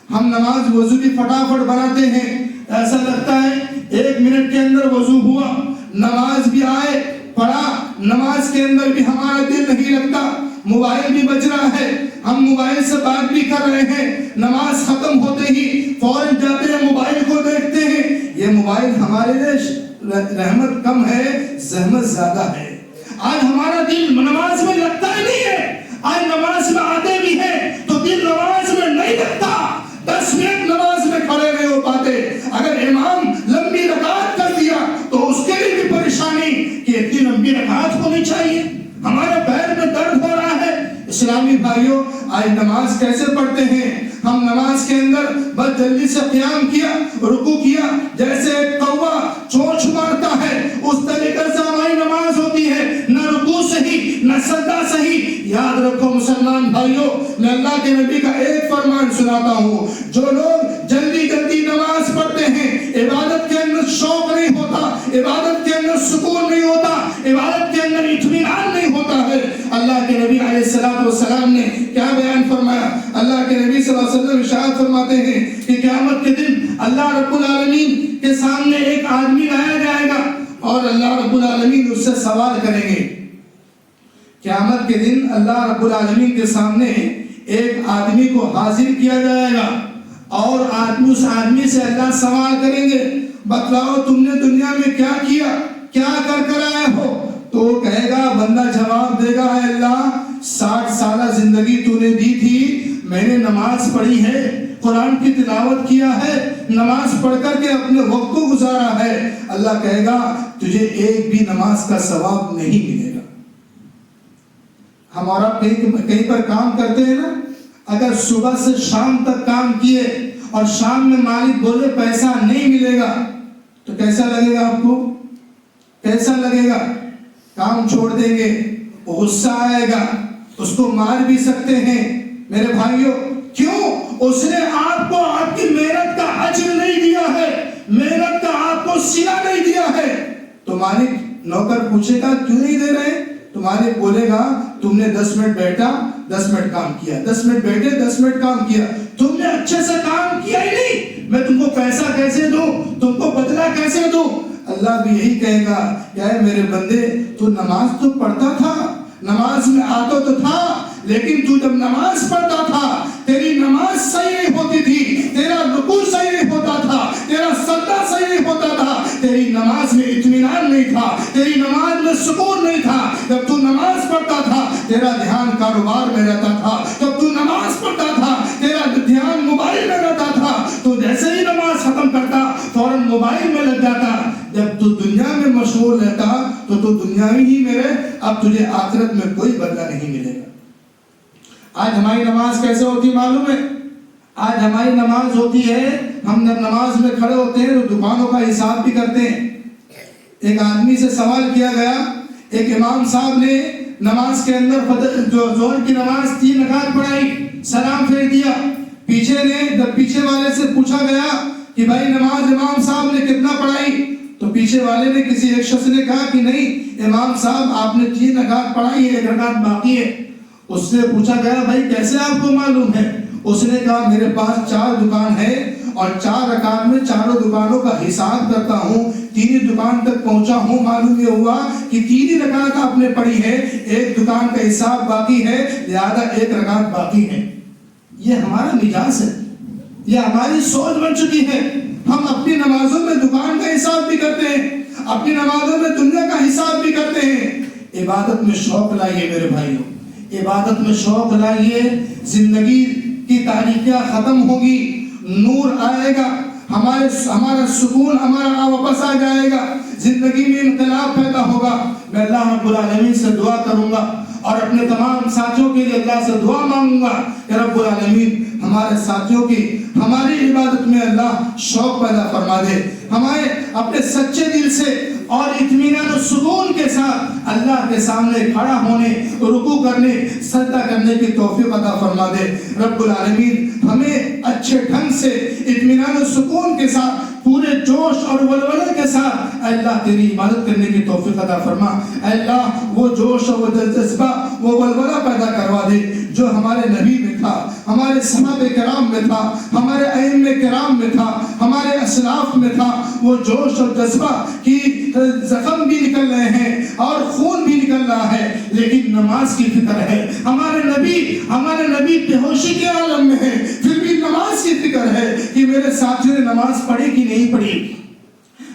Speaker 1: ہم نماز وضو بھی فٹافٹ بناتے ہیں، ایسا لگتا ہے 1 منٹ کے اندر وضو ہوا، نماز بھی آئے پڑھا، نماز کے اندر بھی ہمارا دل نہیں لگتا، موبائل بھی بج رہا ہے، ہم موبائل سے بات بھی کر رہے ہیں، نماز ختم ہوتے ہی فوراً جاتے ہیں موبائل کو دیکھتے ہیں. یہ موبائل ہمارے لیے رحمت کم ہے، زحمت زیادہ ہے. آج ہمارا دل نماز میں لگتا ہی نہیں ہے. آج نماز میں آتے بھی ہیں تو دل نماز میں نہیں لگتا. 10 منٹ نماز میں کھڑے نہیں ہو پاتے. اگر امام لمبی رکعت کر دیا تو اس کے لیے بھی پریشانی کہ اتنی لمبی رکعت ہونی چاہیے، ہمارے پیر میں درد ہو رہا ہے. اسلامی بھائیوں، آج نماز کیسے پڑھتے ہیں؟ ہم نماز کے اندر بس جلدی سے قیام کیا، رکوع کیا، جیسے ایک کوا چونچ مارتا ہے اس طریقے سے ہماری نماز ہوتی ہے، نہ رکوع صحیح نہ سجدہ صحیح. یاد رکھو مسلمان بھائیوں، میں اللہ کے نبی کا ایک فرمان سناتا ہوں، جو لوگ جلدی جلدی نماز پڑھتے ہیں عبادت کے اندر شوق نہیں ہوتا، عبادت کے اندر سکون نہیں ہوتا، عبادت کے اندر اطمینان نہیں ہوتا ہے. اللہ کے نبی علیہ السلام نے کیا بیان فرمایا؟ اللہ کے نبی صلی اللہ علیہ وسلم ارشاد فرماتے ہیں کہ قیامت کے دن اللہ رب العالمین کے سامنے ایک آدمی لایا جائے گا اور اللہ رب العالمین اس سے سوال کریں گے. قیامت کے دن اللہ رب العالمین کے سامنے ایک آدمی کو حاضر کیا جائے گا اور اس آدمی سے اللہ سوال کریں گے، بتلاؤ تم نے دنیا میں کیا کیا، کیا کر آئے ہو؟ تو وہ کہے گا، بندہ جواب دے گا، اے اللہ 60 سالہ زندگی تو نے دی تھی، میں نے نماز پڑھی ہے، قرآن کی تلاوت کیا ہے، نماز پڑھ کر کے اپنے وقت کو گزارا ہے. اللہ کہے گا تجھے ایک بھی نماز کا ثواب نہیں ملے گا. ہمارا کہیں پر کام کرتے ہیں نا، اگر صبح سے شام تک کام کیے اور شام میں مالک بولے پیسہ نہیں ملے گا تو کیسا لگے گا آپ کو؟ کیسا لگے گا؟ کام چھوڑ دیں گے، غصہ آئے گا، اس کو مار بھی سکتے ہیں. میرے بھائیوں، کیوں؟ اس نے آپ کو آپ کی محنت کا اجر نہیں دیا ہے، محنت کا آپ کو صلہ نہیں دیا ہے. تو مالک نوکر پوچھے گا کیوں نہیں دے رہے؟ تو مالک بولے گا تم نے 10 منٹ بیٹھا 10 منٹ کام کیا، 10 منٹ بیٹھے 10 منٹ کام کیا، تم نے اچھے سے کام کیا ہی نہیں، میں تم کو پیسہ کیسے دوں، تم کو بدلہ کیسے دوں؟ اللہ بھی یہی کہے گا کہ اے میرے بندے، تو نماز تو پڑھتا تھا، نماز میں آتا تو تھا، لیکن تو جب نماز پڑھتا تھا تیری نماز صحیح نہیں ہوتی تھی، تیرا رکوع صحیح نہیں ہوتا تیرا سجدہ صحیح نہیں ہوتا تھا، تیری نماز میں اطمینان نہیں تھا، تیری نماز میں سکون نہیں تھا۔ جب تو نماز پڑھتا تھا تیرا دھیان کاروبار میں رہتا تھا، جب تو نماز پڑھتا تھا تیرا دھیان موبائل میں رہتا تھا، تو جیسے ہی نماز ختم کرتا فوراً موبائل میں لگ جاتا۔ جب تو دنیا میں مشغول رہتا تو دنیاوی ہی میں رہے، اب تجھے آخرت میں کوئی بدلہ نہیں ملے گا۔ آج ہماری نماز کیسے ہوتی معلوم ہے؟ آج ہماری نماز ہوتی ہے، ہم جب نماز میں کھڑے ہوتے ہیں تو دکانوں کا حساب بھی کرتے ہیں۔ ایک آدمی سے سوال کیا گیا، ایک امام صاحب نے نماز کے اندر جو ظہر کی نماز 3 رکعت پڑھائی، سلام پھیر دیا، جب پیچھے والے سے پوچھا گیا کہ بھائی نماز امام صاحب نے کتنا پڑھائی، تو پیچھے والے نے کسی ایک شخص نے کہا کہ نہیں امام صاحب آپ نے 3 رکعت پڑھائی ہے، 1 رکعت باقی ہے۔ اس سے پوچھا گیا بھائی کیسے آپ کو معلوم ہے؟ اس نے کہا میرے پاس 4 دکان ہے اور 4 رکعت میں چاروں دکانوں کا حساب کرتا ہوں، 3 دکان تک پہنچا ہوں، معلوم یہ ہوا کہ 3 رکعت آپ نے پڑھی ہے، 1 دکان کا حساب باقی ہے، لہذا 1 رکعت باقی ہے۔ یہ ہمارا مزاج ہے، یہ ہماری سوچ بن چکی ہے۔ ہم اپنی نمازوں میں دکان کا حساب بھی کرتے ہیں، اپنی نمازوں میں دنیا کا حساب بھی کرتے ہیں۔ عبادت میں شوق لائیے میرے بھائیوں، عبادت میں شوق لائیے، زندگی کی تاریکیاں ختم ہوگی، نور آئے گا، ہمارا سکون ہمارا واپس آ جائے گا، زندگی میں انقلاب پیدا ہوگا۔ میں اللہ رب العالمین سے دعا کروں گا اور اپنے تمام ساتھیوں کے لیے اللہ سے دعا مانگوں گا کہ رب العالمین ہمارے ساتھیوں کی ہماری عبادت میں اللہ شوق پیدا فرما دے، ہمارے اپنے سچے دل سے اور اطمینان و سکون کے ساتھ اللہ کے سامنے کھڑا ہونے، رکوع کرنے، سجدہ کرنے کی توفیق عطا فرما دے۔ رب العالمین ہمیں اچھے ڈھنگ سے اطمینان و سکون کے ساتھ پورے جوش اور ولولے کے ساتھ اے اللہ تیری عبادت کرنے کی توفیق عطا فرما۔ اے اللہ وہ جوش اور وہ جذبہ، وہ ولولہ پیدا کروا دے جو ہمارے نبی میں تھا، ہمارے صحابہ کرام میں تھا، ہمارے ائمہ کرام میں تھا، ہمارے اسلاف میں تھا۔ وہ جوش اور جذبہ کی زخم بھی نکل رہے ہیں اور خون بھی نکل رہا ہے، لیکن نماز کی فکر ہے۔ ہمارے نبی بے ہوشی کے عالم میں ہے، پھر بھی نماز کی فکر ہے کہ میرے ساتھیوں نے نماز پڑھی کہ نہیں پڑھی۔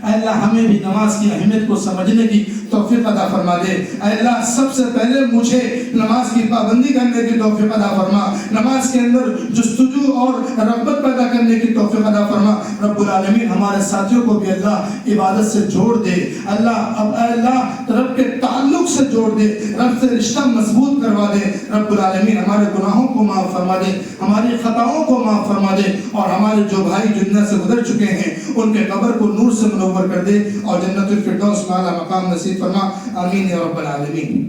Speaker 1: اے اللہ ہمیں بھی نماز کی اہمیت کو سمجھنے کی توفیق عطا فرما دے۔ اے اللہ سب سے پہلے مجھے نماز کی پابندی کرنے کی توفیق عطا فرما، نماز کے اندر جستجو اور رغبت پیدا کرنے کی توفیق عطا فرما۔ رب العالمین ہمارے ساتھیوں کو بھی اللہ عبادت سے جوڑ دے، اللہ رب کے تعلق سے جوڑ دے، رب سے رشتہ مضبوط کروا دے۔ رب العالمین ہمارے گناہوں کو معاف فرما دے، ہماری خطاؤں کو معاف فرما دے، اور ہمارے جو بھائی دنیا سے گزر چکے ہیں ان کے قبر کو نور سے منور کر دے اور جنت الفردوس میں اعلیٰ مقام نصیب فرما۔ آمین یا رب العالمین۔